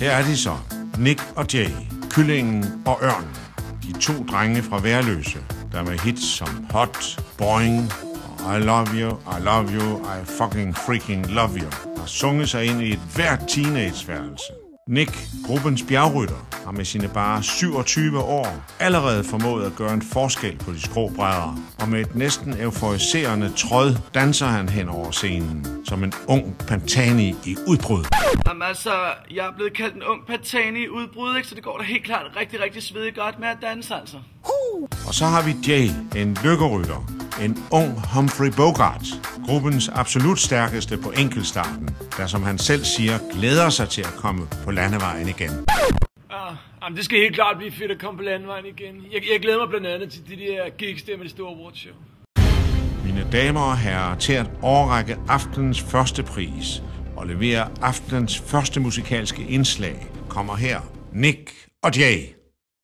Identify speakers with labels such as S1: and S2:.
S1: Her er de så. Nik og Jay, Kyllingen og Ørnen. De to drenge fra Værløse, der med hits som Hot, Boing og I love you, I love you, I fucking freaking love you, har sunget sig ind i et hvert teenageværelse. Nick, gruppens bjergrytter, har med sine bare 27 år allerede formået at gøre en forskel på de skrå brædder, og med et næsten euforiserende tråd danser han hen over scenen som en ung Pantani i udbrud.
S2: Jamen altså, jeg er blevet kaldt en ung Pantani i udbrud, ikke? Så det går da helt klart rigtig svedigt godt med at danse, altså.
S1: Og så har vi Jay, en lykkerytter, en ung Humphrey Bogart, gruppens absolut stærkeste på enkeltstarten, der som han selv siger, glæder sig til at komme på landevejen igen.
S2: Jamen, det skal helt klart blive fedt at komme på landevejen igen. Jeg glæder mig blandt andet til de der gigs der med det store awardshow.
S1: Mine damer og herrer, til at overrække aftenens første pris og levere aftenens første musikalske indslag, kommer her Nik og Jay.